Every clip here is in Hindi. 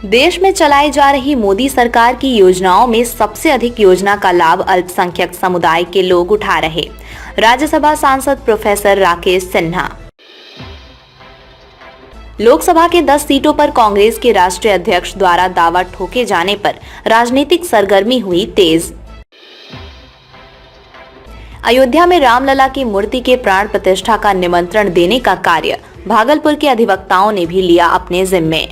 देश में चलाई जा रही मोदी सरकार की योजनाओं में सबसे अधिक योजना का लाभ अल्पसंख्यक समुदाय के लोग उठा रहे। राज्यसभा सांसद प्रोफेसर राकेश सिन्हा। लोकसभा के 10 सीटों पर कांग्रेस के राष्ट्रीय अध्यक्ष द्वारा दावा ठोके जाने पर राजनीतिक सरगर्मी हुई तेज। अयोध्या में रामलला की मूर्ति के प्राण प्रतिष्ठा का निमंत्रण देने का कार्य भागलपुर के अधिवक्ताओं ने भी लिया अपने जिम्मे।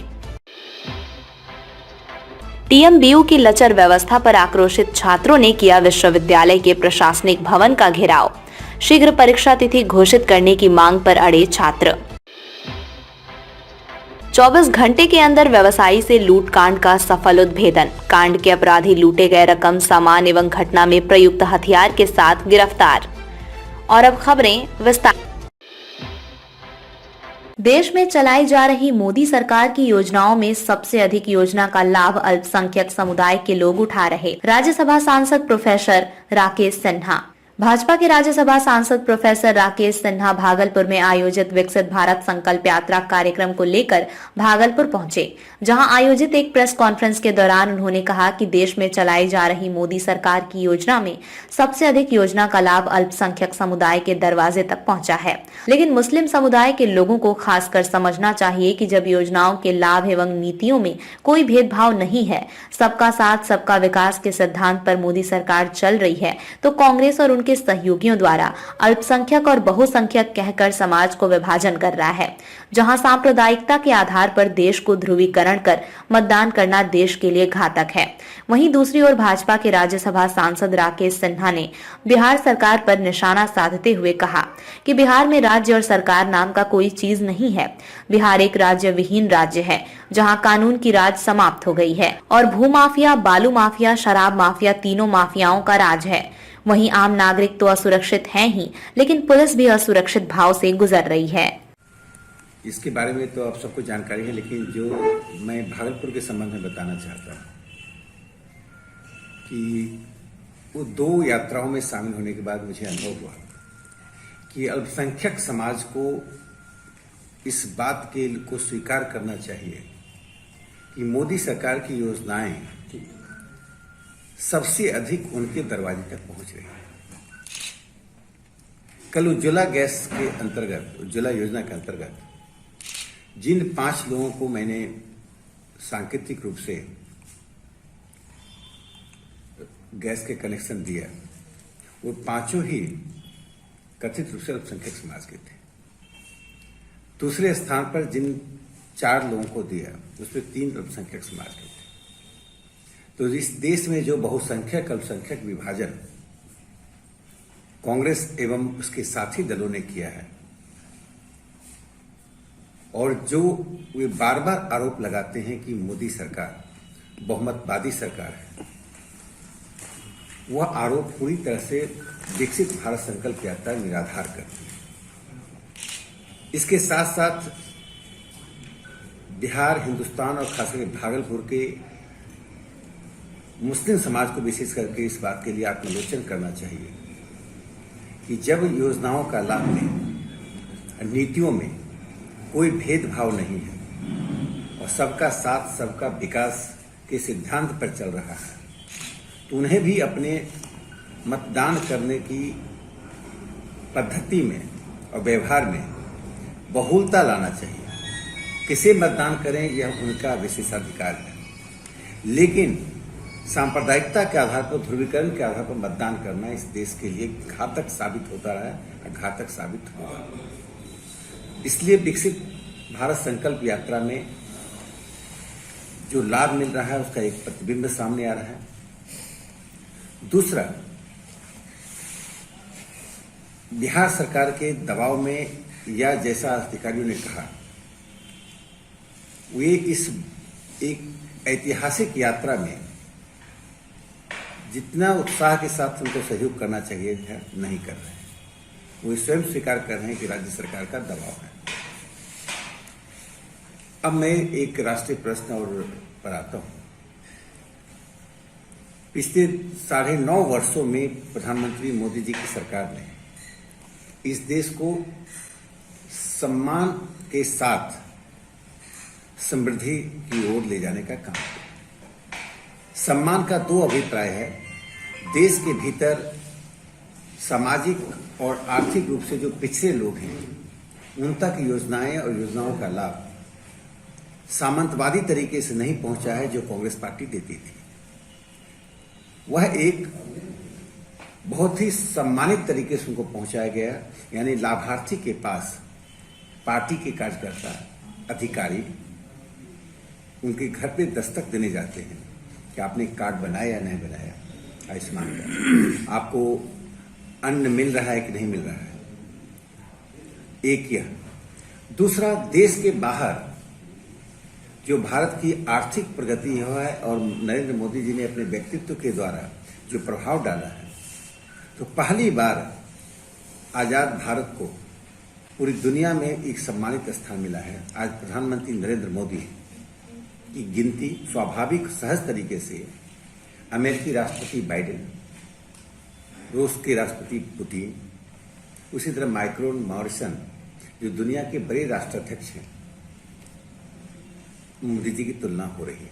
टीएमबीयू की लचर व्यवस्था पर आक्रोशित छात्रों ने किया विश्वविद्यालय के प्रशासनिक भवन का घेराव। शीघ्र परीक्षा तिथि घोषित करने की मांग पर अड़े छात्र। 24 घंटे के अंदर व्यवसायी से लूटकांड का सफल उद्भेदन। कांड के अपराधी लूटे गए रकम, सामान एवं घटना में प्रयुक्त हथियार के साथ गिरफ्तार। और अब खबरें विस्तार। देश में चलाई जा रही मोदी सरकार की योजनाओं में सबसे अधिक योजना का लाभ अल्पसंख्यक समुदाय के लोग उठा रहे। राज्यसभा सांसद प्रोफेसर राकेश सिन्हा। भाजपा के राज्यसभा सांसद प्रोफेसर राकेश सिन्हा भागलपुर में आयोजित विकसित भारत संकल्प यात्रा कार्यक्रम को लेकर भागलपुर पहुंचे, जहां आयोजित एक प्रेस कॉन्फ्रेंस के दौरान उन्होंने कहा कि देश में चलाई जा रही मोदी सरकार की योजना में सबसे अधिक योजना का लाभ अल्पसंख्यक समुदाय के दरवाजे तक पहुंचा है। लेकिन मुस्लिम समुदाय के लोगों को खासकर समझना चाहिए कि जब योजनाओं के लाभ एवं नीतियों में कोई भेदभाव नहीं है, सबका साथ सबका विकास के सिद्धांत पर मोदी सरकार चल रही है, तो कांग्रेस और के सहयोगियों द्वारा अल्पसंख्यक और बहुसंख्यक कहकर समाज को विभाजन कर रहा है। जहां सांप्रदायिकता के आधार पर देश को ध्रुवीकरण कर मतदान करना देश के लिए घातक है। वहीं दूसरी ओर भाजपा के राज्यसभा सांसद राकेश सिन्हा ने बिहार सरकार पर निशाना साधते हुए कहा कि बिहार में राज्य और सरकार नाम का कोई चीज नहीं है। बिहार एक राज्य विहीन राज्य है, जहां कानून की राज समाप्त हो गई है और भूमाफिया, बालू माफिया, शराब माफिया, तीनों माफियाओं का राज है। वहीं आम नागरिक तो असुरक्षित हैं ही, लेकिन पुलिस भी असुरक्षित भाव से गुजर रही है। इसके बारे में तो आप सबको जानकारी है, लेकिन जो मैं भागलपुर के संबंध में बताना चाहता हूँ कि वो 2 यात्राओं में शामिल होने के बाद मुझे अनुभव हुआ कि अल्पसंख्यक समाज को इस बात को स्वीकार करना चाहिए कि मोदी सरकार की योजनाएं सबसे अधिक उनके दरवाजे तक पहुंच रही है। कल उज्ज्वला गैस के अंतर्गत, उज्ज्वला योजना के अंतर्गत जिन 5 लोगों को मैंने सांकेतिक रूप से गैस के कनेक्शन दिया, वो 5 ही कथित रूप से अल्पसंख्यक समाज के थे। दूसरे स्थान पर जिन 4 लोगों को दिया, उसमें 3 अल्पसंख्यक समाज के थे। तो इस देश में जो बहुसंख्यक अल्पसंख्यक विभाजन कांग्रेस एवं उसके साथी दलों ने किया है, और जो वे बार बार आरोप लगाते हैं कि मोदी सरकार बहुमतवादी सरकार है, वह आरोप पूरी तरह से विकसित भारत संकल्प यात्रा निराधार करती है। इसके साथ साथ बिहार, हिंदुस्तान और खासकर भागलपुर के मुस्लिम समाज को विशेष करके इस बात के लिए आत्मलोचन करना चाहिए कि जब योजनाओं का लाभ लें, नीतियों में कोई भेदभाव नहीं है और सबका साथ सबका विकास के सिद्धांत पर चल रहा है, तो उन्हें भी अपने मतदान करने की पद्धति में और व्यवहार में बहुलता लाना चाहिए। किसे मतदान करें यह उनका विशेषाधिकार है, लेकिन सांप्रदायिकता के आधार पर, ध्रुवीकरण के आधार पर मतदान करना इस देश के लिए घातक साबित होता रहा है और घातक साबित होगा। इसलिए विकसित भारत संकल्प यात्रा में जो लाभ मिल रहा है उसका एक प्रतिबिंब सामने आ रहा है। दूसरा, बिहार सरकार के दबाव में, या जैसा अधिकारियों ने कहा, वे इस एक ऐतिहासिक यात्रा में जितना उत्साह के साथ उनको सहयोग करना चाहिए है, नहीं कर रहे हैं। वो स्वयं स्वीकार कर रहे हैं कि राज्य सरकार का दबाव है। अब मैं एक राष्ट्रीय प्रश्न और पर आता हूं। पिछले 9.5 वर्षों में प्रधानमंत्री मोदी जी की सरकार ने इस देश को सम्मान के साथ समृद्धि की ओर ले जाने का काम किया। सम्मान का दो अभिप्राय है। देश के भीतर सामाजिक और आर्थिक रूप से जो पिछड़े लोग हैं उन तक योजनाएं और योजनाओं का लाभ सामंतवादी तरीके से नहीं पहुंचा है जो कांग्रेस पार्टी देती थी। वह एक बहुत ही सम्मानित तरीके से उनको पहुंचाया गया, यानी लाभार्थी के पास पार्टी के कार्यकर्ता अधिकारी उनके घर पे दस्तक देने जाते हैं कि आपने कार्ड बनाया या नहीं बनाया, आयुष्मान कार्ड, आपको अन्न मिल रहा है कि नहीं मिल रहा है। एक यह। दूसरा, देश के बाहर जो भारत की आर्थिक प्रगति है और नरेंद्र मोदी जी ने अपने व्यक्तित्व के द्वारा जो प्रभाव डाला है, तो पहली बार आजाद भारत को पूरी दुनिया में एक सम्मानित स्थान मिला है। आज प्रधानमंत्री नरेंद्र मोदी की गिनती स्वाभाविक सहज तरीके से अमेरिकी राष्ट्रपति बाइडेन, रूस के राष्ट्रपति पुतिन, उसी तरह माइक्रोन, मॉरिसन, जो दुनिया के बड़े राष्ट्राध्यक्ष हैं, मोदी जी की तुलना हो रही है।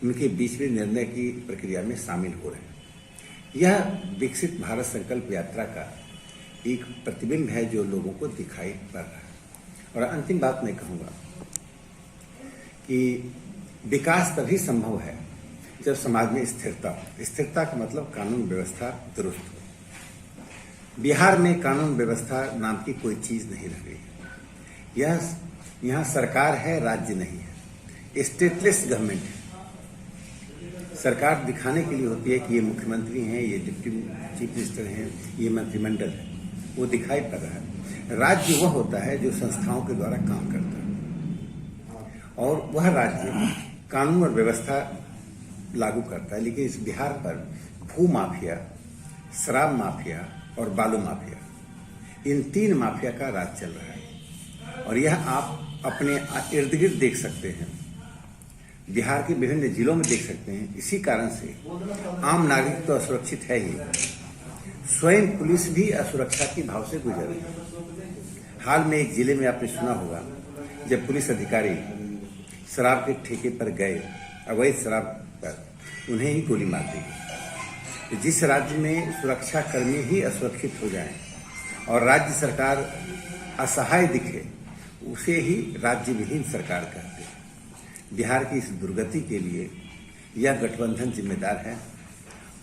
उनके बीच में निर्णय की प्रक्रिया में शामिल हो रहे हैं। यह विकसित भारत संकल्प यात्रा का एक प्रतिबिंब है जो लोगों को दिखाई पड़ रहा है। और अंतिम बात मैं कहूँगा कि विकास तभी संभव है जब समाज में स्थिरता हो। स्थिरता का मतलब कानून व्यवस्था दुरुस्त हो। बिहार में कानून व्यवस्था नाम की कोई चीज नहीं रह गई है। यहाँ सरकार है, राज्य नहीं है, स्टेटलेस गवर्नमेंट है। सरकार दिखाने के लिए होती है कि ये मुख्यमंत्री हैं, ये डिप्टी चीफ मिनिस्टर हैं, ये मंत्रिमंडल है, वो दिखाई पड़ रहा है। राज्य वह होता है जो संस्थाओं के द्वारा काम करता है और वह राज्य कानून और व्यवस्था लागू करता है। लेकिन इस बिहार पर भू माफिया, शराब माफिया और बालू माफिया, इन तीन माफिया का राज चल रहा है। और यह आप अपने इर्द गिर्द देख सकते हैं, बिहार के विभिन्न जिलों में देख सकते हैं। इसी कारण से आम नागरिक तो असुरक्षित है ही, स्वयं पुलिस भी असुरक्षा की भाव से गुजर रही है। हाल में एक जिले में आपने सुना होगा, जब पुलिस अधिकारी शराब के ठेके पर गए, अवैध शराब पर, उन्हें ही गोली मार दी गई। जिस राज्य में सुरक्षा कर्मी ही असुरक्षित हो जाएं और राज्य सरकार असहाय दिखे, उसे ही राज्य विहीन सरकार कहते हैं। बिहार की इस दुर्गति के लिए यह गठबंधन जिम्मेदार है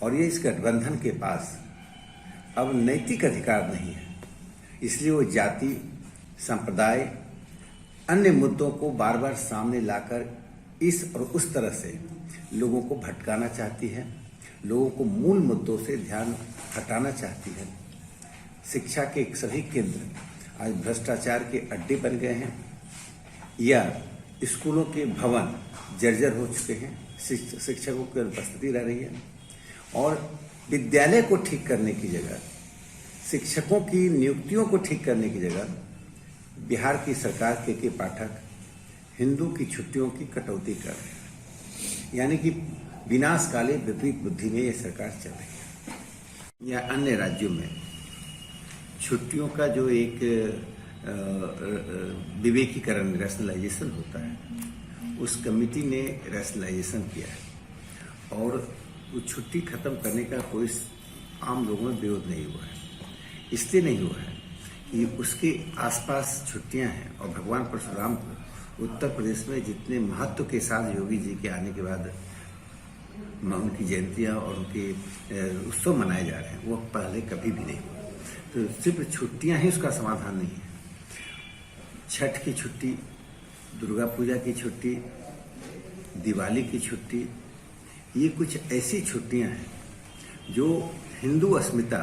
और ये इस गठबंधन के पास अब नैतिक अधिकार नहीं है। इसलिए वो जाति, संप्रदाय, अन्य मुद्दों को बार बार सामने लाकर इस और उस तरह से लोगों को भटकाना चाहती है, लोगों को मूल मुद्दों से ध्यान हटाना चाहती है। शिक्षा के सभी केंद्र आज भ्रष्टाचार के अड्डे बन गए हैं या स्कूलों के भवन जर्जर हो चुके हैं, शिक्षकों की अनुपस्थिति रह रही है और विद्यालय को ठीक करने की जगह, शिक्षकों की नियुक्तियों को ठीक करने की जगह बिहार की सरकार के पाठक हिंदू की छुट्टियों की कटौती कर रहे हैं। यानी कि विनाश काले विपरीत बुद्धि में यह सरकार चल रही है। या अन्य राज्यों में छुट्टियों का जो एक विवेकीकरण, रैशनलाइजेशन होता है, उस कमिटी ने रैशनलाइजेशन किया है और वो छुट्टी खत्म करने का कोई आम लोगों में विरोध नहीं हुआ है। इसलिए नहीं हुआ है कि उसके आसपास छुट्टियां हैं और भगवान परशुराम को उत्तर प्रदेश में जितने महत्व के साथ योगी जी के आने के बाद उनकी जयंतियां और उनके उत्सव मनाए जा रहे हैं, वो पहले कभी भी नहीं हुआ। तो सिर्फ छुट्टियां ही उसका समाधान नहीं है। छठ की छुट्टी, दुर्गा पूजा की छुट्टी, दिवाली की छुट्टी, ये कुछ ऐसी छुट्टियां हैं जो हिंदू अस्मिता,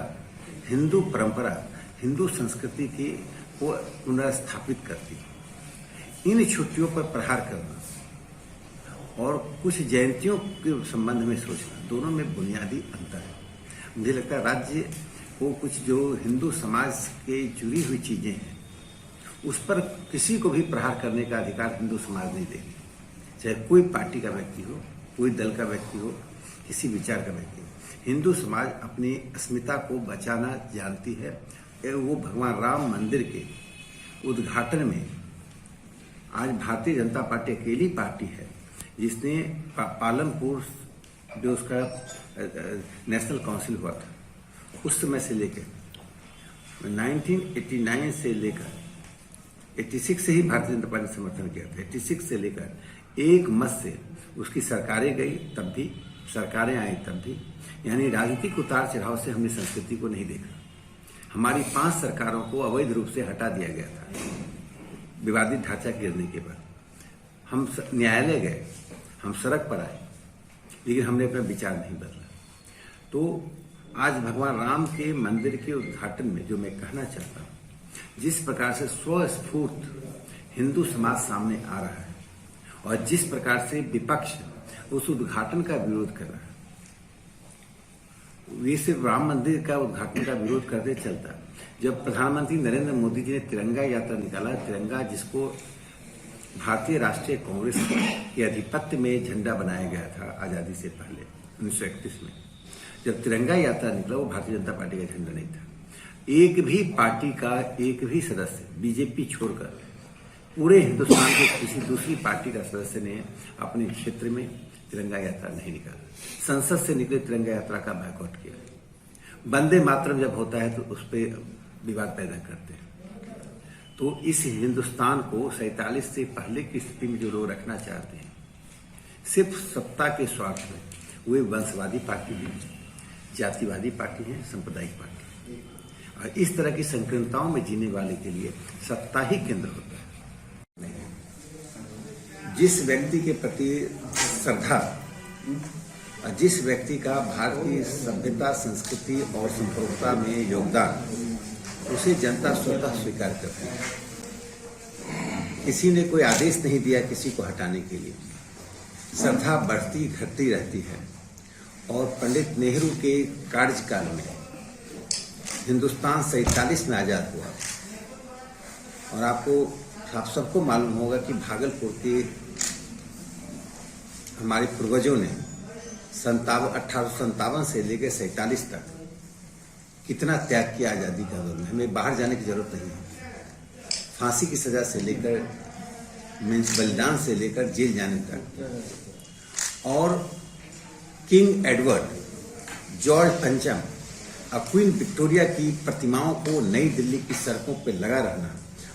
हिंदू परंपरा, हिंदू संस्कृति की को पुनर्स्थापित करती है। इन छुट्टियों पर प्रहार करना और कुछ जयंतियों के संबंध में सोचना, दोनों में बुनियादी अंतर है। मुझे लगता है राज्य को कुछ जो हिंदू समाज के जुड़ी हुई चीजें हैं, उस पर किसी को भी प्रहार करने का अधिकार हिंदू समाज नहीं देगी। चाहे कोई पार्टी का व्यक्ति हो, कोई दल का व्यक्ति हो, किसी विचार का व्यक्ति हो, हिंदू समाज अपनी अस्मिता को बचाना जानती है। वो भगवान राम मंदिर के उद्घाटन में आज भारतीय जनता पार्टी अकेली पार्टी है जिसने पालमपुर जो उसका नेशनल काउंसिल हुआ था उस समय से लेकर 1989 से लेकर 86 से ही भारतीय जनता पार्टी ने समर्थन किया था। 86 से लेकर एक मत से उसकी सरकारें गई तब भी, सरकारें आई तब भी, यानी राजनीतिक उतार चढ़ाव से हमने संस्कृति को नहीं देखा। हमारी 5 सरकारों को अवैध रूप से हटा दिया गया था विवादित ढांचा गिरने के बाद। हम न्यायालय गए, हम सड़क पर आए, लेकिन हमने अपना विचार नहीं बदला। तो आज भगवान राम के मंदिर के उद्घाटन में जो मैं कहना चाहता हूँ, जिस प्रकार से स्वस्फूर्त हिंदू समाज सामने आ रहा है और जिस प्रकार से विपक्ष उस उद्घाटन का विरोध कर रहा है, ये सिर्फ राम मंदिर का उद्घाटन का विरोध करते चलता। जब प्रधानमंत्री नरेंद्र मोदी जी ने तिरंगा यात्रा निकाला, तिरंगा जिसको भारतीय राष्ट्रीय कांग्रेस के आधिपत्य में झंडा बनाया गया था आजादी से पहले 1931 में, जब तिरंगा यात्रा निकला वो भारतीय जनता पार्टी का झंडा नहीं था। एक भी पार्टी का एक भी सदस्य बीजेपी छोड़कर पूरे हिंदुस्तान के किसी दूसरी पार्टी का सदस्य ने अपने क्षेत्र में तिरंगा यात्रा नहीं निकाला। संसद से निकले तिरंगा यात्रा का बायकॉट किया। वंदे मातरम जब होता है तो उस पर विवाद पैदा करते हैं। तो इस हिंदुस्तान को 47 से पहले की स्थिति में जो लोग रखना चाहते हैं, सिर्फ सत्ता के स्वार्थ में, वे वंशवादी पार्टी हैं, जातिवादी पार्टी है, सांप्रदायिक पार्टी है। और इस तरह की संकीर्णताओं में जीने वाले के लिए सत्ता ही केंद्र होता है। जिस व्यक्ति के प्रति श्रद्धा और जिस व्यक्ति का भारतीय सभ्यता, संस्कृति और संप्रभुता में योगदान, उसे जनता स्वतः स्वीकार करती है। किसी ने कोई आदेश नहीं दिया किसी को हटाने के लिए। श्रद्धा बढ़ती घटती रहती है। और पंडित नेहरू के कार्यकाल में हिंदुस्तान 47 में आजाद हुआ और आप सबको मालूम होगा कि भागलपुर के हमारे पूर्वजों ने 1857 से लेकर 47 तक कितना त्याग किया आजादी के आंदोलन में। हमें बाहर जाने की जरूरत नहीं है। फांसी की सजा से लेकर बलिदान से लेकर जेल जाने तक। और किंग एडवर्ड, जॉर्ज पंचम और क्वीन विक्टोरिया की प्रतिमाओं को नई दिल्ली की सड़कों पर लगा रहना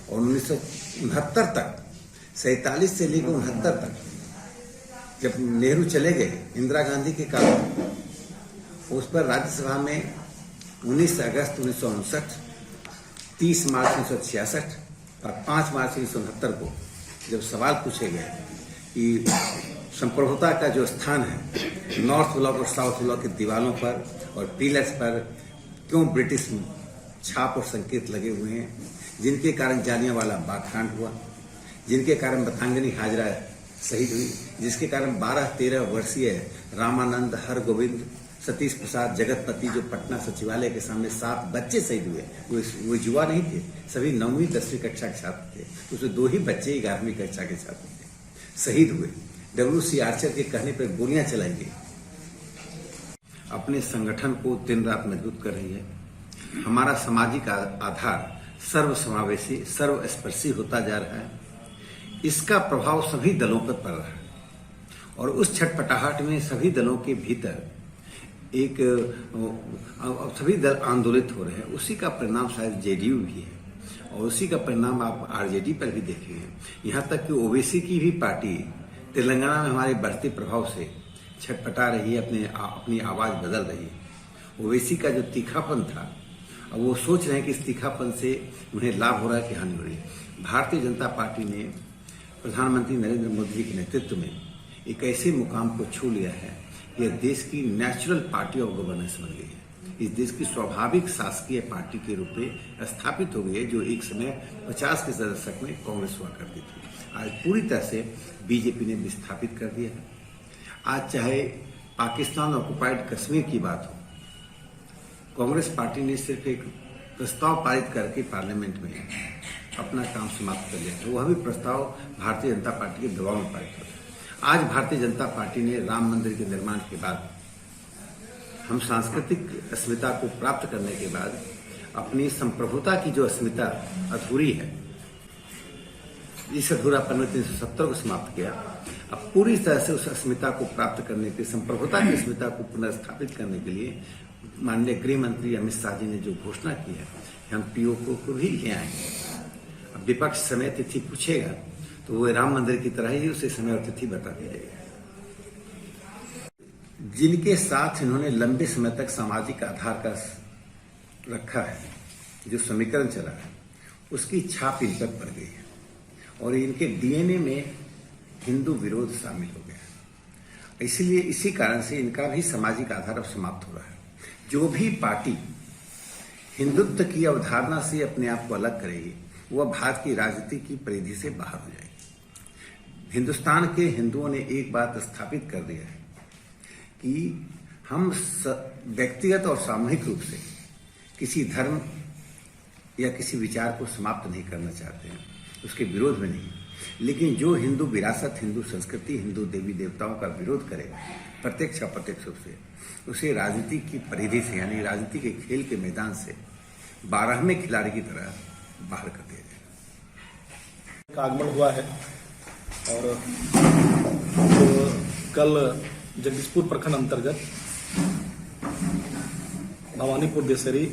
और 1969 तक, 47 से लेकर 69 तक, जब नेहरू चले गए इंदिरा गांधी के कारण, उस पर राज्यसभा में 19 अगस्त 1959, 30 मार्च 1966 और 5 मार्च 1969 को जब सवाल पूछे गए कि संप्रभुता का जो स्थान है नॉर्थ ब्लॉक और साउथ ब्लॉक की दीवारों पर और पिलर्स पर क्यों ब्रिटिश छाप और संकेत लगे हुए हैं, जिनके कारण जालियांवाला बाग कांड हुआ, जिनके कारण मतंगनी हाजरा शहीद हुई, जिसके कारण 12-13 वर्षीय रामानंद, हरगोविंद, सतीश प्रसाद, जगतपति जो पटना सचिवालय के सामने 7 बच्चे शहीद हुए, वो युवा नहीं थे, सभी 9वीं 10वीं कक्षा के छात्र थे। उसमें 2 ही बच्चे 11वीं कक्षा के छात्र थे, शहीद हुए। WC आर्चर के कहने पर गोलियां चलाई गई। अपने संगठन को दिन रात मजबूत कर रही है। हमारा सामाजिक आधार सर्वसमावेशी, सर्वस्पर्शी होता जा रहा है। इसका प्रभाव सभी दलों पर पड़ रहा है और उस छटपटाहट में सभी दलों के भीतर एक सभी दल आंदोलित हो रहे हैं। उसी का परिणाम शायद JDU भी है और उसी का परिणाम आप RJD पर भी देखेंगे। यहाँ तक कि ओवैसी की भी पार्टी तेलंगाना में हमारे बढ़ते प्रभाव से छटपटा रही है, अपनी आवाज बदल रही है। ओवैसी का जो तीखापन था, अब वो सोच रहे हैं कि इस तीखापन से उन्हें लाभ हो रहा है कि हानि हो रही है। भारतीय जनता पार्टी ने प्रधानमंत्री नरेंद्र मोदी जी के नेतृत्व में एक ऐसे मुकाम को छू लिया है कि यह देश की नेचुरल पार्टी ऑफ गवर्नेंस बन गई है। इस देश की स्वाभाविक शासकीय पार्टी के रूप में स्थापित हो गई है, जो एक समय 50 के दशक में कांग्रेस हुआ करती थी। आज पूरी तरह से बीजेपी ने विस्थापित कर दिया है। आज चाहे पाकिस्तान ऑक्युपाइड कश्मीर की बात हो, कांग्रेस पार्टी ने सिर्फ एक प्रस्ताव पारित करके पार्लियामेंट में अपना काम समाप्त कर लिया था। वह भी प्रस्ताव भारतीय जनता पार्टी के दबाव में पारित हुआ। आज भारतीय जनता पार्टी ने राम मंदिर के निर्माण के बाद, हम सांस्कृतिक अस्मिता को प्राप्त करने के बाद, अपनी संप्रभुता की जो अस्मिता अधूरी है जिस अधूरापन 370 को समाप्त किया, अब पूरी तरह से उस अस्मिता को प्राप्त करने के, संप्रभुता की अस्मिता को पुनर्स्थापित करने के लिए माननीय गृह मंत्री अमित शाह जी ने जो घोषणा की है, हम पीओके को भी ले आएंगे। अब विपक्ष समय तिथि पूछेगा तो वो राम मंदिर की तरह ही उसे समय और तिथि बता दी जाएगी। जिनके साथ इन्होंने लंबे समय तक सामाजिक आधार का रखा है, जो समीकरण चला है, उसकी छाप इन पर पड़ गई है और इनके डीएनए में हिंदू विरोध शामिल हो गया। इसलिए इसी कारण से इनका भी सामाजिक आधार अब समाप्त हो रहा है। जो भी पार्टी हिंदुत्व की अवधारणा से अपने आप को अलग करेगी, वह भारत की राजनीति की परिधि से बाहर हो जाएगी। हिंदुस्तान के हिंदुओं ने एक बात स्थापित कर दिया है कि हम व्यक्तिगत और सामूहिक रूप से किसी धर्म या किसी विचार को समाप्त नहीं करना चाहते हैं, उसके विरोध में नहीं, लेकिन जो हिंदू विरासत, हिंदू संस्कृति, हिंदू देवी देवताओं का विरोध करेगा प्रत्यक्ष अप्रत्यक्ष रूप से, उसे राजनीति की परिधि से, यानी राजनीति के खेल के मैदान से 12वें खिलाड़ी की तरह बाहर कर दिया जाएगा। आगमन हुआ है और तो कल जगदीशपुर प्रखंड अंतर्गत भवानीपुर देसरी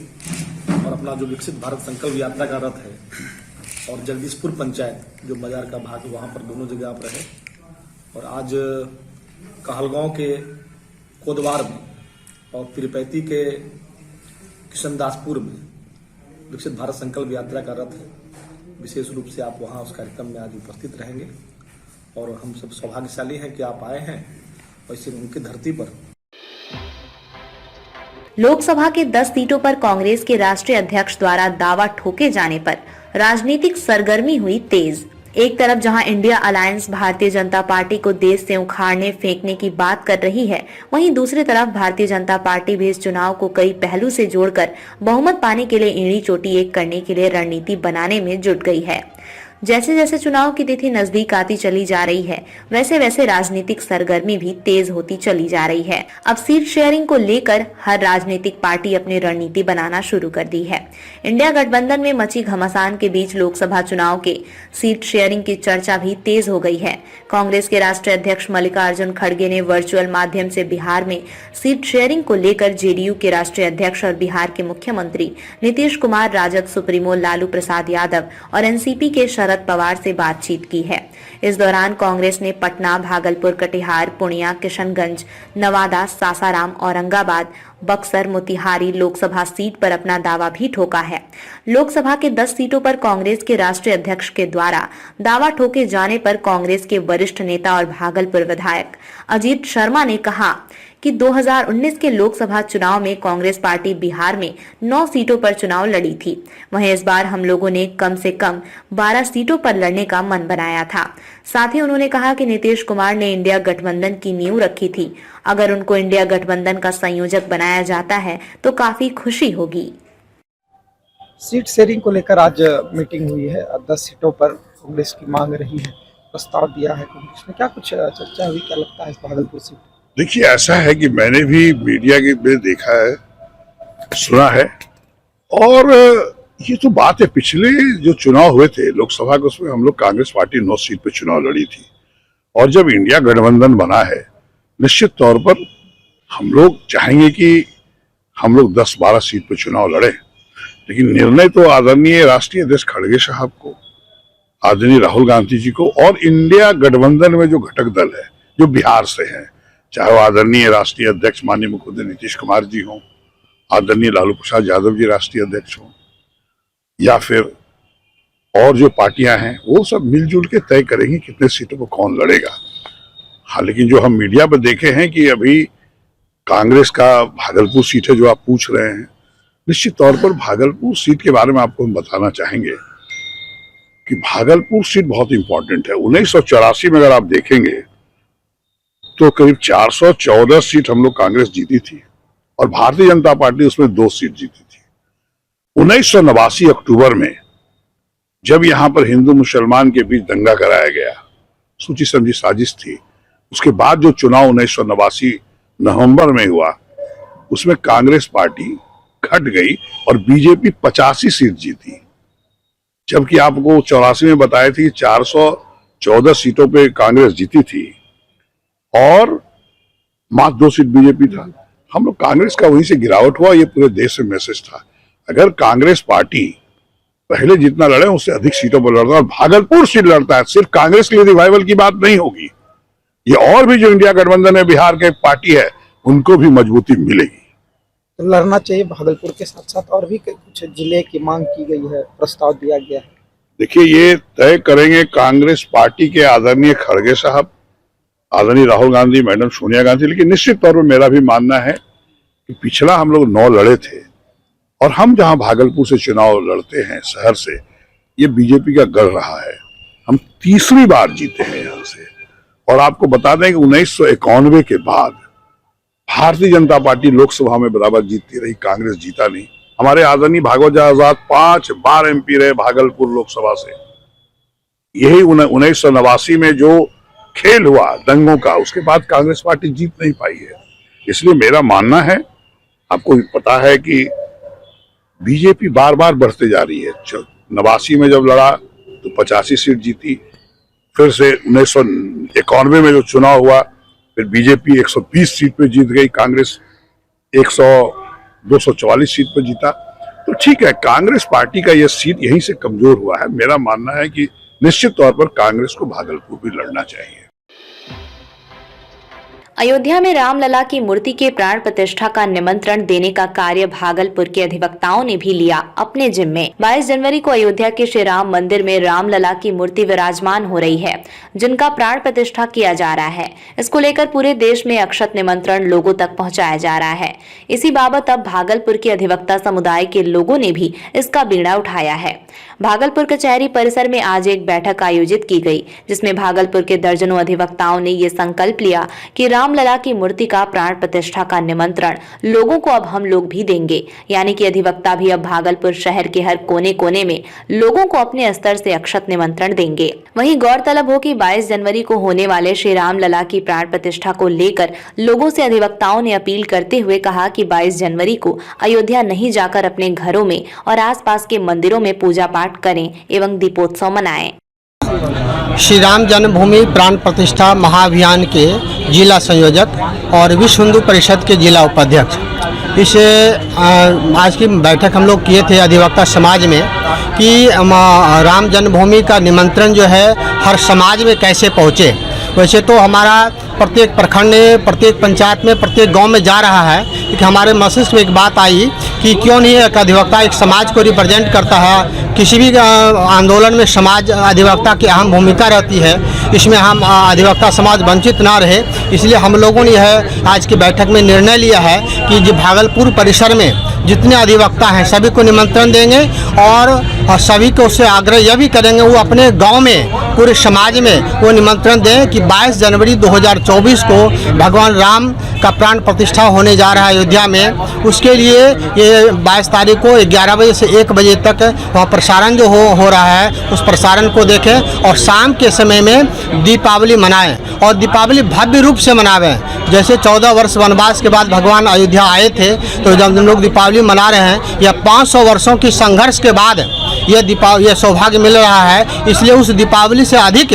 और अपना जो विकसित भारत संकल्प यात्रा का रथ है और जगदीशपुर पंचायत जो बाजार का भाग, वहां पर दोनों जगह आप रहे और आज कहलगांव के कोदवार में और तिरुपति के किशनदासपुर में विकसित भारत संकल्प यात्रा का रथ है। विशेष रूप से आप वहां उस कार्यक्रम में आज उपस्थित रहेंगे और हम सब सौभाग्यशाली हैं कि आप आए हैं और इसी उनकी धरती पर। लोकसभा के 10 सीटों पर कांग्रेस के राष्ट्रीय अध्यक्ष द्वारा दावा ठोके जाने पर राजनीतिक सरगर्मी हुई तेज। एक तरफ जहां India alliance Bharatiya Janata party को देश से उखाड़ने फेंकने की बात कर रही है, वहीं दूसरी तरफ भारतीय जनता पार्टी भी इस चुनाव को कई पहलू से जोड़कर बहुमत पाने के लिए एड़ी चोटी एक करने के लिए रणनीति बनाने में जुट गई है। जैसे जैसे चुनाव की तिथि नजदीक आती चली जा रही है, वैसे वैसे राजनीतिक सरगर्मी भी तेज होती चली जा रही है। अब सीट शेयरिंग को लेकर हर राजनीतिक पार्टी अपनी रणनीति बनाना शुरू कर दी है। इंडिया गठबंधन में मची घमासान के बीच लोकसभा चुनाव के सीट शेयरिंग की चर्चा भी तेज हो गई है। कांग्रेस के राष्ट्रीय अध्यक्ष मल्लिकार्जुन खड़गे ने वर्चुअल माध्यम से बिहार में सीट शेयरिंग को लेकर जेडीयू के राष्ट्रीय अध्यक्ष और बिहार के मुख्यमंत्री नीतीश कुमार, राजद सुप्रीमो लालू प्रसाद यादव और एनसीपी के शरद पवार से बातचीत की है। इस दौरान कांग्रेस ने पटना, भागलपुर, कटिहार, पूर्णिया, किशनगंज, नवादा, सासाराम, औरंगाबाद, बक्सर, मोतिहारी लोकसभा सीट पर अपना दावा भी ठोका है। लोकसभा के 10 सीटों पर कांग्रेस के राष्ट्रीय अध्यक्ष के द्वारा दावा ठोके जाने पर कांग्रेस के वरिष्ठ नेता और भागलपुर विधायक अजीत शर्मा ने कहा कि 2019 के लोकसभा चुनाव में कांग्रेस पार्टी बिहार में 9 सीटों पर चुनाव लड़ी थी। वहीं इस बार हम लोगों ने कम से कम 12 सीटों पर लड़ने का मन बनाया था। साथ ही उन्होंने कहा कि नीतीश कुमार ने इंडिया गठबंधन की नींव रखी थी। अगर उनको इंडिया गठबंधन का संयोजक बनाया जाता है तो काफी खुशी होगी। सीट शेयरिंग को लेकर आज मीटिंग हुई है। 10 सीटों पर कांग्रेस की मांग रही है, प्रस्ताव दिया है कांग्रेस ने। क्या कुछ चर्चा हुई, क्या लगता है इस भागलपुर सीट? देखिए, ऐसा है कि मैंने भी मीडिया के में देखा है, सुना है, और ये तो बात है, पिछले जो चुनाव हुए थे लोकसभा के, उसमें हम लोग कांग्रेस पार्टी 9 सीट पे चुनाव लड़ी थी। और जब इंडिया गठबंधन बना है, निश्चित तौर पर हम लोग चाहेंगे कि हम लोग 10-12 सीट पे चुनाव लड़े, लेकिन निर्णय तो आदरणीय राष्ट्रीय अध्यक्ष खड़गे साहब को, आदरणीय राहुल गांधी जी को, और इंडिया गठबंधन में जो घटक दल है जो बिहार से हैं, चाहे वो आदरणीय राष्ट्रीय अध्यक्ष माननीय मुख्यमंत्री नीतीश कुमार जी हों, आदरणीय लालू प्रसाद यादव जी राष्ट्रीय अध्यक्ष हों, या फिर और जो पार्टियां हैं, वो सब मिलजुल के तय करेंगे कितने सीटों पर कौन लड़ेगा। हाँ, लेकिन जो हम मीडिया पर देखे हैं कि अभी कांग्रेस का भागलपुर सीट है जो आप पूछ रहे हैं, निश्चित तौर पर भागलपुर सीट के बारे में आपको हम बताना चाहेंगे कि भागलपुर सीट बहुत इंपॉर्टेंट है। 1984 में अगर आप देखेंगे तो करीब 414 सीट हम लोग कांग्रेस जीती थी और भारतीय जनता पार्टी उसमें 2 सीट जीती थी। 1989 अक्टूबर में जब यहां पर हिंदू मुसलमान के बीच दंगा कराया गया, सोची समझी साजिश थी, उसके बाद जो चुनाव 1989 नवंबर में हुआ, उसमें कांग्रेस पार्टी घट गई और बीजेपी 85 सीट जीती। जबकि आपको 84 में बताए थे कि 414 सीटों पे कांग्रेस जीती थी और मात्र 2 सीट बीजेपी था। हम लोग कांग्रेस का वहीं से गिरावट हुआ, ये पूरे देश में मैसेज था। अगर कांग्रेस पार्टी पहले जितना लड़े उससे अधिक सीटों पर लड़ता और भागलपुर सीट लड़ता है, सिर्फ कांग्रेस के लिए रिवाइवल की बात नहीं होगी, ये और भी जो इंडिया गठबंधन है बिहार के पार्टी है उनको भी मजबूती मिलेगी। तो लड़ना चाहिए भागलपुर के साथ साथ और भी कुछ जिले की मांग की गई है, प्रस्ताव दिया गया है। देखिए, ये तय करेंगे कांग्रेस पार्टी के आदरणीय खड़गे साहब, आदरणीय राहुल गांधी, मैडम सोनिया गांधी। लेकिन निश्चित तौर पर मेरा भी मानना है कि पिछला हम लोग 9 लड़े थे और हम जहां भागलपुर से चुनाव लड़ते हैं शहर से, ये बीजेपी का गढ़ रहा है। हम तीसरी बार जीते हैं यहां से। और आपको बता दें कि 1991 के बाद भारतीय जनता पार्टी लोकसभा में बराबर जीतती रही, कांग्रेस जीता नहीं। हमारे आदरणीय भागवत आजाद 5 बार एमपी रहे भागलपुर लोकसभा से। यही 1989 में जो खेल हुआ दंगों का, उसके बाद कांग्रेस पार्टी जीत नहीं पाई है। इसलिए मेरा मानना है, आपको पता है कि बीजेपी बार बार बढ़ते जा रही है। 89 में जब लड़ा तो 85 सीट जीती, फिर से 1991 में जो चुनाव हुआ फिर बीजेपी 120 सीट पे जीत गई, कांग्रेस 244 सीट पर जीता। तो ठीक है, कांग्रेस पार्टी का यह सीट यहीं से कमजोर हुआ है। मेरा मानना है कि निश्चित तौर पर कांग्रेस को भागलपुर भी लड़ना चाहिए। अयोध्या में रामलला की मूर्ति के प्राण प्रतिष्ठा का निमंत्रण देने का कार्य भागलपुर के अधिवक्ताओं ने भी लिया अपने जिम्मे। 22 जनवरी को अयोध्या के श्री राम मंदिर में रामलला की मूर्ति विराजमान हो रही है, जिनका प्राण प्रतिष्ठा किया जा रहा है। इसको लेकर पूरे देश में अक्षत निमंत्रण लोगों तक पहुंचाया जा रहा है। इसी बाबत अब भागलपुर के अधिवक्ता समुदाय के लोगों ने भी इसका बीड़ा उठाया है। भागलपुर कचहरी परिसर में आज एक बैठक आयोजित की गई, जिसमें भागलपुर के दर्जनों अधिवक्ताओं ने ये संकल्प लिया कि रामलला की मूर्ति का प्राण प्रतिष्ठा का निमंत्रण लोगों को अब हम लोग भी देंगे। यानी कि अधिवक्ता भी अब भागलपुर शहर के हर कोने कोने में लोगों को अपने स्तर से अक्षत निमंत्रण देंगे। वहीं गौरतलब हो कि 22 जनवरी को होने वाले श्री रामलला की प्राण प्रतिष्ठा को लेकर लोगों से अधिवक्ताओं ने अपील करते हुए कहा कि 22 जनवरी को अयोध्या नहीं जाकर अपने घरों में और आसपास के मंदिरों में पूजा पाठ करें एवं दीपोत्सव मनाएं। श्री राम जन्मभूमि प्राण प्रतिष्ठा महाअभियान के जिला संयोजक और विश्व हिंदू परिषद के जिला उपाध्यक्ष, इस आज की बैठक हम लोग किए थे अधिवक्ता समाज में कि राम जन्मभूमि का निमंत्रण जो है हर समाज में कैसे पहुँचे। वैसे तो हमारा प्रत्येक प्रखंड में, प्रत्येक पंचायत में, प्रत्येक गांव में जा रहा है कि हमारे मस्तिष्क में एक बात आई कि क्यों नहीं एक अधिवक्ता एक समाज को रिप्रेजेंट करता है। किसी भी आंदोलन में समाज अधिवक्ता की अहम भूमिका रहती है, इसमें हम अधिवक्ता समाज वंचित ना रहे। इसलिए हम लोगों ने यह आज की बैठक में निर्णय लिया है कि जो भागलपुर परिसर में जितने अधिवक्ता हैं सभी को निमंत्रण देंगे और सभी को उससे आग्रह यह भी करेंगे वो अपने गांव में, पूरे समाज में वो निमंत्रण दें कि 22 जनवरी 2024 को भगवान राम का प्राण प्रतिष्ठा होने जा रहा है अयोध्या में। उसके लिए ये 22 तारीख को 11 बजे से 1 बजे तक वहाँ प्रसारण जो हो रहा है उस प्रसारण को देखें और शाम के समय में दीपावली मनाएं और दीपावली भव्य रूप से मनावें। जैसे 14 वर्ष वनवास के बाद भगवान अयोध्या आए थे, तो जब हम लोग दीपावली मना रहे हैं या 500 वर्षों की संघर्ष के बाद यह सौभाग्य मिल रहा है। इसलिए उस दीपावली से अधिक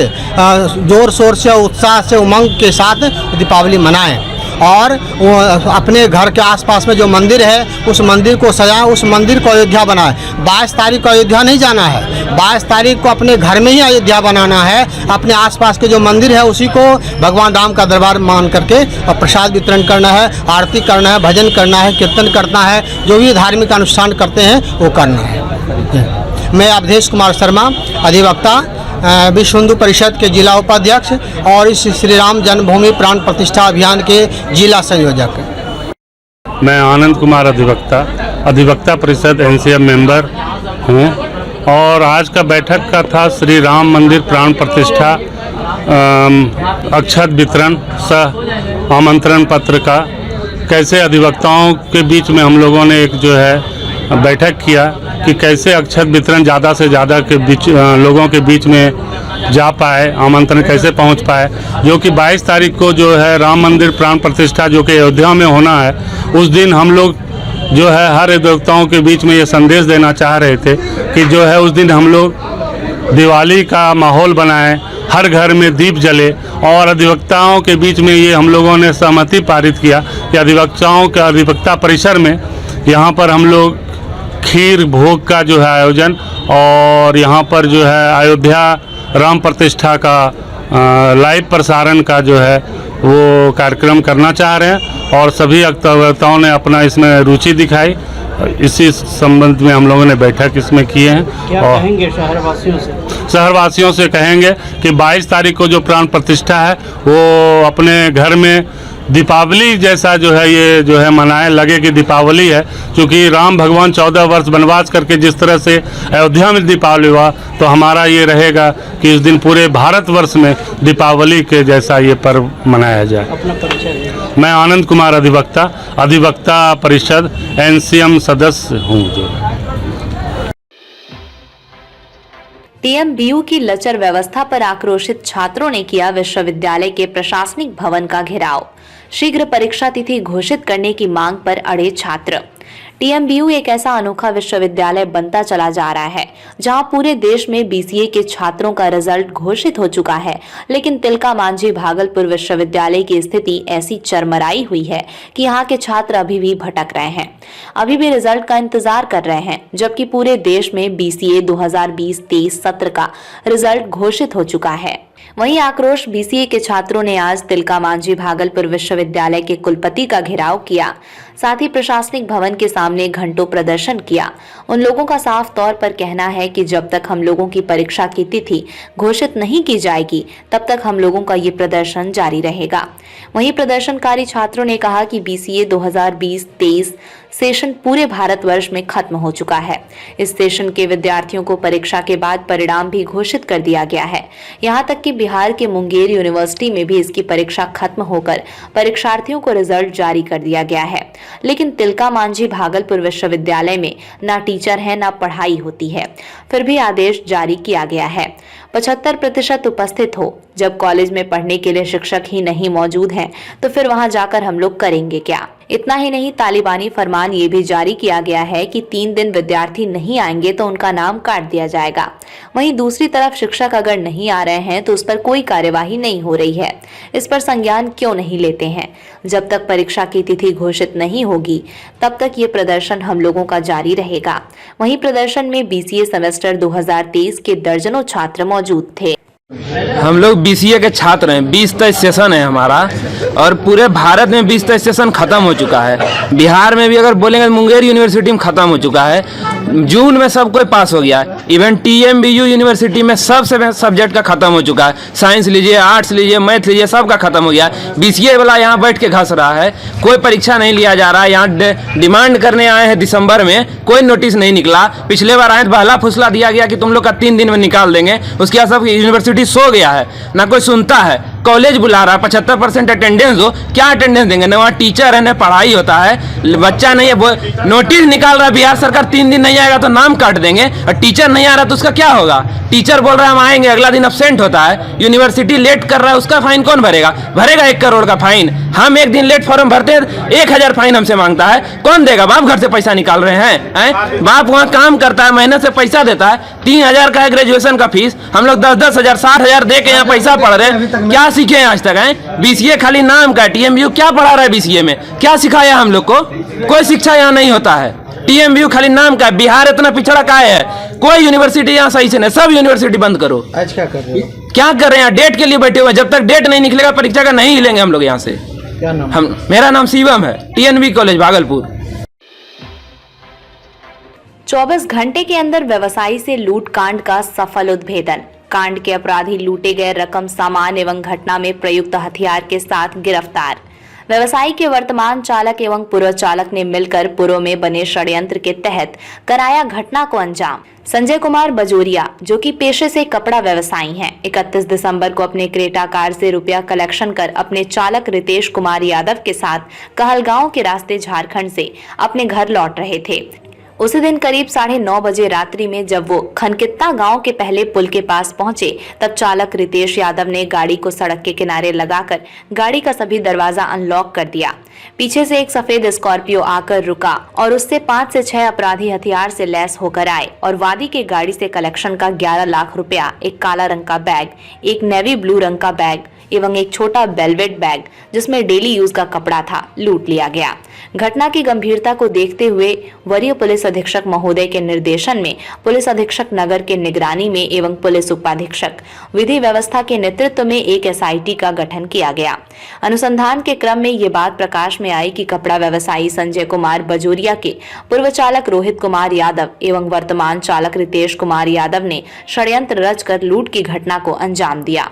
जोर शोर से, उत्साह से, उमंग के साथ दीपावली मनाएं और अपने घर के आसपास में जो मंदिर है उस मंदिर को सजाएं, उस मंदिर को अयोध्या बनाएं। 22 तारीख को अयोध्या नहीं जाना है, 22 तारीख को अपने घर में ही अयोध्या बनाना है। अपने आसपास के जो मंदिर है उसी को भगवान राम का दरबार मान करके और प्रसाद वितरण करना है, आरती करना है, भजन करना है, कीर्तन करना है, जो भी धार्मिक अनुष्ठान करते हैं वो करना है। मैं अवधेश कुमार शर्मा, अधिवक्ता, विश्व हिंदू परिषद के जिला उपाध्यक्ष और इस श्री राम जन्मभूमि प्राण प्रतिष्ठा अभियान के जिला संयोजक। मैं आनंद कुमार अधिवक्ता परिषद एनसीएम मेंबर हूँ और आज का बैठक का था श्री राम मंदिर प्राण प्रतिष्ठा अक्षत वितरण सह आमंत्रण पत्र का कैसे अधिवक्ताओं के बीच में हम लोगों ने एक जो है बैठक किया कि कैसे अक्षत वितरण ज़्यादा से ज़्यादा के बीच लोगों के बीच में जा पाए, आमंत्रण कैसे पहुंच पाए। जो कि 22 तारीख को जो है राम मंदिर प्राण प्रतिष्ठा जो कि अयोध्या में होना है, उस दिन हम लोग जो है हर अधिवक्ताओं के बीच में ये संदेश देना चाह रहे थे कि जो है उस दिन हम लोग दिवाली का माहौल बनाएं, हर घर में दीप जले, और अधिवक्ताओं के बीच में ये हम लोगों ने सहमति पारित किया कि अधिवक्ताओं के अधिवक्ता परिसर में यहाँ पर हम लोग खीर भोग का जो है आयोजन, और यहाँ पर जो है अयोध्या राम प्रतिष्ठा का लाइव प्रसारण का जो है वो कार्यक्रम करना चाह रहे हैं, और सभी अधिवक्ताओं ने अपना इसमें रुचि दिखाई। इसी संबंध में हम लोगों ने बैठक इसमें किए हैं। क्या और कहेंगे शहरवासियों से? शहरवासियों से कहेंगे कि 22 तारीख को जो प्राण प्रतिष्ठा है वो अपने घर में दीपावली जैसा जो है ये जो है मनाएं, लगे कि दीपावली है, क्योंकि राम भगवान 14 वर्ष वनवास करके जिस तरह से अयोध्या में दीपावली हुआ, तो हमारा ये रहेगा कि इस दिन पूरे भारतवर्ष में दीपावली के जैसा ये पर्व मनाया जाए। अपना परिचय। मैं आनंद कुमार अधिवक्ता परिषद NCM सदस्य हूँ। जो टीएमबीयू की लचर व्यवस्था पर आक्रोशित छात्रों ने किया विश्वविद्यालय के प्रशासनिक भवन का घेराव। शीघ्र परीक्षा तिथि घोषित करने की मांग पर अड़े छात्र। टीएमबीयू एक ऐसा अनोखा विश्वविद्यालय बनता चला जा रहा है जहां पूरे देश में बीसीए के छात्रों का रिजल्ट घोषित हो चुका है, लेकिन तिलका मांझी भागलपुर विश्वविद्यालय की स्थिति ऐसी चरमराई हुई है कि यहां के छात्र अभी भी भटक रहे हैं, अभी भी रिजल्ट का इंतजार कर रहे हैं, जबकि पूरे देश में बीसीए 2020-23 सत्र का रिजल्ट घोषित हो चुका है। वहीं आक्रोश बीसीए के छात्रों ने आज तिलका मांझी भागलपुर विश्वविद्यालय के कुलपति का घेराव किया, साथ ही प्रशासनिक भवन के सामने घंटों प्रदर्शन किया। उन लोगों का साफ तौर पर कहना है कि जब तक हम लोगों की परीक्षा की तिथि घोषित नहीं की जाएगी, तब तक हम लोगों का ये प्रदर्शन जारी रहेगा। वहीं प्रदर्शनकारी छात्रों ने कहा कि बीसीए 2020-23 सेशन पूरे भारतवर्ष में खत्म हो चुका है। इस सेशन के विद्यार्थियों को परीक्षा के बाद परिणाम भी घोषित कर दिया गया है। यहाँ तक कि बिहार के मुंगेर यूनिवर्सिटी में भी इसकी परीक्षा खत्म होकर परीक्षार्थियों को रिजल्ट जारी कर दिया गया है, लेकिन तिलका मांझी भागलपुर विश्वविद्यालय में ना टीचर है ना पढ़ाई होती है, फिर भी आदेश जारी किया गया है। 75% उपस्थित हो। जब कॉलेज में पढ़ने के लिए शिक्षक ही नहीं मौजूद हैं, तो फिर वहां जाकर हम लोग करेंगे क्या? इतना ही नहीं, तालिबानी फरमान ये भी जारी किया गया है कि 3 दिन विद्यार्थी नहीं आएंगे तो उनका नाम काट दिया जाएगा। वहीं दूसरी तरफ शिक्षक अगर नहीं आ रहे हैं तो उस पर कोई कार्यवाही नहीं हो रही है। इस पर संज्ञान क्यों नहीं लेते हैं? जब तक परीक्षा की तिथि घोषित नहीं होगी, तब तक ये प्रदर्शन हम लोगों का जारी रहेगा। वहीं प्रदर्शन में बीसीए सेमेस्टर 2023 के दर्जनों छात्र मौजूद थे। हम लोग बीसीए के छात्र हैं। 20 सेशन है हमारा, और पूरे भारत में 20 सेशन खत्म हो चुका है। बिहार में भी अगर बोलेंगे मुंगेर यूनिवर्सिटी में खत्म हो चुका है। जून में सब कोई पास हो गया है। इवन टीएमबीयू यूनिवर्सिटी में सब सब्जेक्ट का खत्म हो चुका है। साइंस लीजिए, आर्ट्स लीजिए, मैथ लीजिए, सब का खत्म हो गया। बीसीए वाला यहाँ बैठ के घस रहा है, कोई परीक्षा नहीं लिया जा रहा है। यहाँ डिमांड करने आए हैं दिसंबर में, कोई नोटिस नहीं निकला। पिछले बार आए तो बहला फुसला दिया गया कि तुम लोग का 3 दिन में निकाल देंगे। उसके बाद सब यूनिवर्सिटी सो गया है, ना कोई सुनता है। कॉलेज बुला रहा है, 75% अटेंडेंस हो, क्या अटेंडेंस देंगे? न वहाँ टीचर है, न पढ़ाई होता है, बच्चा नहीं है। नोटिस निकाल रहा है बिहार सरकार, 3 दिन नहीं आएगा तो नाम काट देंगे, और टीचर नहीं आ रहा तो उसका क्या होगा? टीचर बोल रहा है हम आएंगे, अगला दिन अब्सेंट होता है। यूनिवर्सिटी लेट कर रहा है, उसका फाइन कौन भरेगा? भरेगा 1 करोड़ का फाइन। हम एक दिन लेट फॉर्म भरते हैं, 1000 फाइन हमसे मांगता है, कौन देगा? बाप घर से पैसा निकाल रहे हैं। बाप वहाँ काम करता है, मेहनत से पैसा देता है। 3000 का है ग्रेजुएशन का फीस, हम लोग 10-10 हजार 60,000 दे के यहाँ पैसा पढ़ रहे हैं। क्या सीखे हैं आज तक? हैं बीसीए खाली नाम का। टीएमबीयू क्या पढ़ा रहा है बीसीए में? क्या सिखाया हम लोग को? कोई शिक्षा यहाँ नहीं होता है। टीएमबीयू खाली नाम का। बिहार इतना पिछड़ा का है, कोई यूनिवर्सिटी यहाँ सही से नहीं। सब यूनिवर्सिटी बंद करो। आज क्या कर रहे हो? क्या कर रहे हैं? डेट के लिए बैठे हुए। जब तक डेट नहीं निकलेगा परीक्षा का, नहीं हिलेंगे हम लोग यहाँ से। क्या नाम? मेरा नाम शिवम है, टीएनबी कॉलेज भागलपुर। 24 घंटे के अंदर व्यवसायी से लूट कांड का सफल उद्भेदन। कांड के अपराधी लूटे गए रकम, सामान एवं घटना में प्रयुक्त हथियार के साथ गिरफ्तार। व्यवसायी के वर्तमान चालक एवं पूर्व चालक ने मिलकर पूर्व में बने षड्यंत्र के तहत कराया घटना को अंजाम। संजय कुमार बजोरिया, जो कि पेशे से कपड़ा व्यवसायी हैं, 31 दिसंबर को अपने क्रेटा कार से रुपया कलेक्शन कर अपने चालक रितेश कुमार यादव के साथ कहलगांव के रास्ते झारखंड से अपने घर लौट रहे थे। उसी दिन करीब 9:30 बजे रात्रि में जब वो खनकित्ता गांव के पहले पुल के पास पहुंचे, तब चालक रितेश यादव ने गाड़ी को सड़क के किनारे लगाकर गाड़ी का सभी दरवाजा अनलॉक कर दिया। पीछे से एक सफेद स्कॉर्पियो आकर रुका और उससे 5 से 6 अपराधी हथियार से लैस होकर आए और वादी के गाड़ी से कलेक्शन का 11 लाख रुपया, एक काला रंग का बैग, एक नेवी ब्लू रंग का बैग एवं एक छोटा वेलवेट बैग जिसमें डेली यूज का कपड़ा था, लूट लिया गया। घटना की गंभीरता को देखते हुए वरीय पुलिस अधीक्षक महोदय के निर्देशन में पुलिस अधीक्षक नगर के निगरानी में एवं पुलिस उपाधीक्षक विधि व्यवस्था के नेतृत्व में एक एसआईटी का गठन किया गया। अनुसंधान के क्रम में ये बात प्रकाश में आई कि कपड़ा व्यवसायी संजय कुमार बजोरिया के पूर्व चालक रोहित कुमार यादव एवं वर्तमान चालक रितेश कुमार यादव ने षड्यंत्र रचकर लूट की घटना को अंजाम दिया।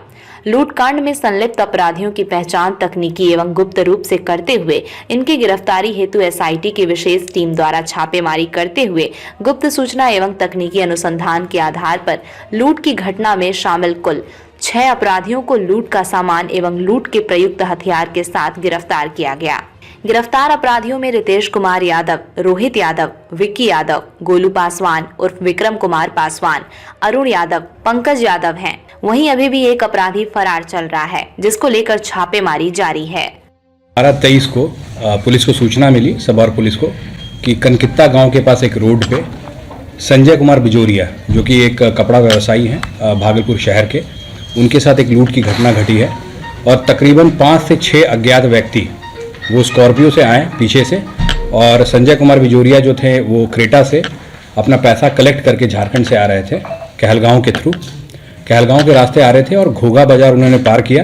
लूटकांड में संलिप्त अपराधियों की पहचान तकनीकी एवं गुप्त रूप से करते हुए इनकी गिरफ्तारी हेतु एसआईटी की विशेष टीम द्वारा छापेमारी करते हुए गुप्त सूचना एवं तकनीकी अनुसंधान के आधार पर लूट की घटना में शामिल कुल 6 अपराधियों को लूट का सामान एवं लूट के प्रयुक्त हथियार के साथ गिरफ्तार किया गया। गिरफ्तार अपराधियों में रितेश कुमार यादव, रोहित यादव, विक्की यादव, गोलू पासवान उर्फ विक्रम कुमार पासवान, अरुण यादव, पंकज यादव हैं। वहीं अभी भी एक अपराधी फरार चल रहा है, जिसको लेकर छापेमारी जारी है। 12/23 को पुलिस को सूचना मिली, सबौर पुलिस को, कि कनकित्ता गांव के पास एक रोड पे संजय कुमार बिजोरिया, जो कि एक कपड़ा व्यवसायी हैं भागलपुर शहर के, उनके साथ एक लूट की घटना घटी है और तकरीबन 5 से 6 अज्ञात व्यक्ति वो स्कॉर्पियो से आए पीछे से, और संजय कुमार बिजोरिया जो थे वो क्रेटा से अपना पैसा कलेक्ट करके झारखंड से आ रहे थे, कहलगांव के थ्रू, कहलगांव के रास्ते आ रहे थे और घोगा बाजार उन्होंने पार किया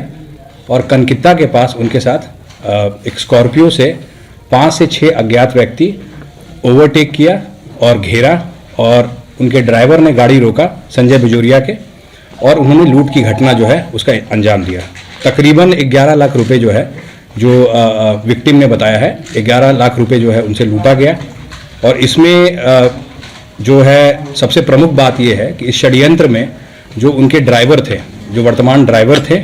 और कनकित्ता के पास उनके साथ एक स्कॉर्पियो से 5 से 6 अज्ञात व्यक्ति ओवरटेक किया और घेरा और उनके ड्राइवर ने गाड़ी रोका संजय बिजोरिया के, और उन्होंने लूट की घटना जो है उसका अंजाम दिया। तकरीबन 11 लाख रुपए जो है, जो विक्टिम ने बताया है, 11 लाख रुपए जो है उनसे लूटा गया। और इसमें जो है सबसे प्रमुख बात यह है कि इस षड्यंत्र में जो उनके ड्राइवर थे, जो वर्तमान ड्राइवर थे,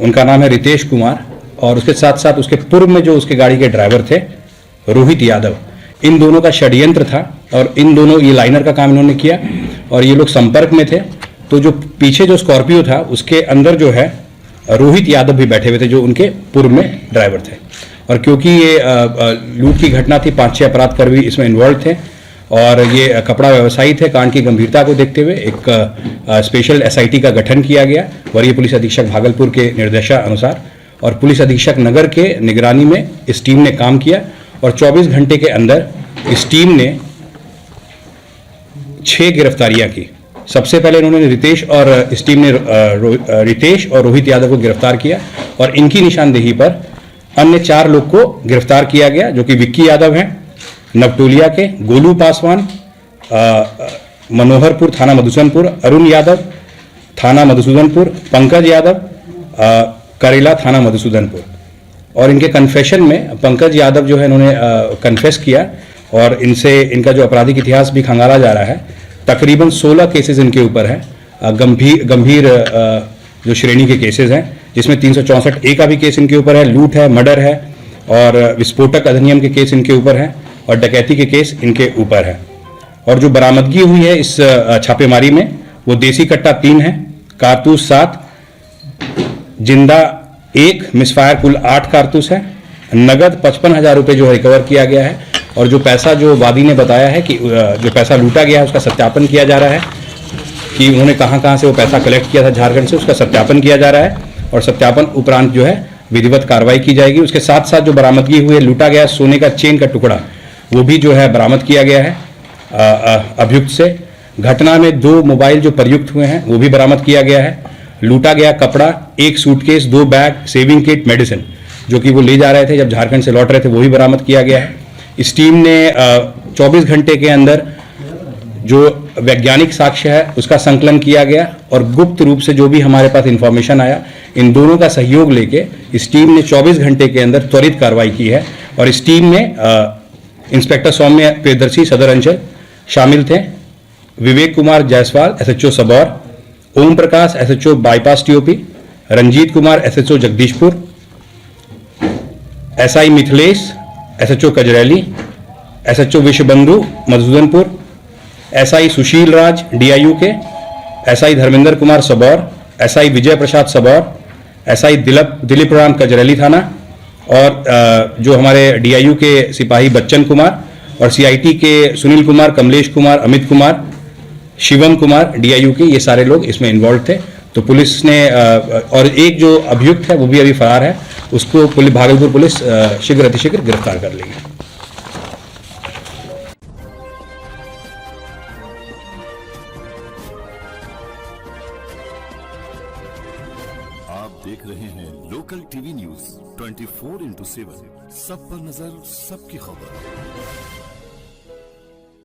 उनका नाम है रितेश कुमार, और उसके साथ साथ उसके पूर्व में जो उसके गाड़ी के ड्राइवर थे रोहित यादव, इन दोनों का षड्यंत्र था और इन दोनों ये लाइनर का काम इन्होंने किया और ये लोग संपर्क में थे। तो जो पीछे जो स्कॉर्पियो था उसके अंदर जो है रोहित यादव भी बैठे हुए थे, जो उनके पूर्व में ड्राइवर थे। और क्योंकि ये लूट की घटना थी, 5-6 अपराधकर्मी इसमें इन्वॉल्व थे और ये कपड़ा व्यवसायी थे, कांड की गंभीरता को देखते हुए एक स्पेशल एसआईटी का गठन किया गया वरीय पुलिस अधीक्षक भागलपुर के निर्देशानुसार, और पुलिस अधीक्षक नगर के निगरानी में इस टीम ने काम किया और 24 घंटे के अंदर इस टीम ने 6 गिरफ्तारियां की। सबसे पहले इन्होंने रितेश और इस टीम ने रितेश और रोहित यादव को गिरफ्तार किया और इनकी निशानदेही पर अन्य 4 लोग को गिरफ्तार किया गया, जो कि विक्की यादव हैं नवटोलिया के, गोलू पासवान मनोहरपुर थाना मधुसूदनपुर, अरुण यादव थाना मधुसूदनपुर, पंकज यादव करेला थाना मधुसूदनपुर। और इनके कन्फेशन में पंकज यादव जो है इन्होंने कन्फेस किया और इनसे इनका जो आपराधिक इतिहास भी खंगाला जा रहा है। तकरीबन 16 केसेस इनके ऊपर हैं, गंभीर जो श्रेणी के केसेस हैं, जिसमें 364 का भी केस इनके ऊपर है, लूट है, मर्डर है और विस्फोटक अधिनियम के केस इनके ऊपर हैं और डकैती के केस इनके ऊपर है। और जो बरामदगी हुई है इस छापेमारी में वो देसी कट्टा 3 है, कारतूस 7, जिंदा 1, मिसफायर कुल 8 कारतूस है, नगद 55,000 रुपये जो रिकवर किया गया है। और जो पैसा जो वादी ने बताया है कि जो पैसा लूटा गया है उसका सत्यापन किया जा रहा है कि उन्होंने कहाँ से वो पैसा कलेक्ट किया था झारखंड से, उसका सत्यापन किया जा रहा है और सत्यापन उपरांत जो है विधिवत कार्रवाई की जाएगी। उसके साथ साथ जो बरामदगी हुई है, लूटा गया सोने का चेन का टुकड़ा, वो भी जो है बरामद किया गया है अभियुक्त से। घटना में 2 मोबाइल जो प्रयुक्त हुए हैं वो भी बरामद किया गया है। लूटा गया कपड़ा, 1 suitcase, 2 bag, saving kit, medicine, जो कि वो ले जा रहे थे जब झारखंड से लौट रहे थे, वो भी बरामद किया गया है। इस टीम ने 24 घंटे के अंदर जो वैज्ञानिक साक्ष्य है उसका संकलन किया गया और गुप्त रूप से जो भी हमारे पास इंफॉर्मेशन आया, इन दोनों का सहयोग लेके इस टीम ने 24 घंटे के अंदर त्वरित कार्रवाई की है। और इस टीम में इंस्पेक्टर सौम्य प्रियदर्शी सदर अंचल शामिल थे, Vivek Kumar Jaiswal SHO Sabour, Om Prakash SHO bypass TOP, Ranjeet Kumar SHO Jagdishpur, SI Mithilesh SHO Kajraili, SHO Vishwabandhu Madhusudanpur, SI Sushil Raj DIU के, SI Dharmendra Kumar Sabour, SI Vijay Prasad Sabour, SI Dilip Ram Kajraili थाना, और जो हमारे DIU के सिपाही बच्चन कुमार और CIT के सुनील कुमार, कमलेश कुमार, अमित कुमार, शिवम कुमार DIU के, ये सारे लोग इसमें इन्वॉल्व थे। तो पुलिस ने और एक जो अभियुक्त है वो भी अभी फरार है, उसको भागलपुर पुलिस शीघ्र अतिशीघ्र गिरफ्तार कर लेगी। आप देख रहे हैं लोकल टीवी न्यूज 24x7, सब पर नजर, सबकी खबर।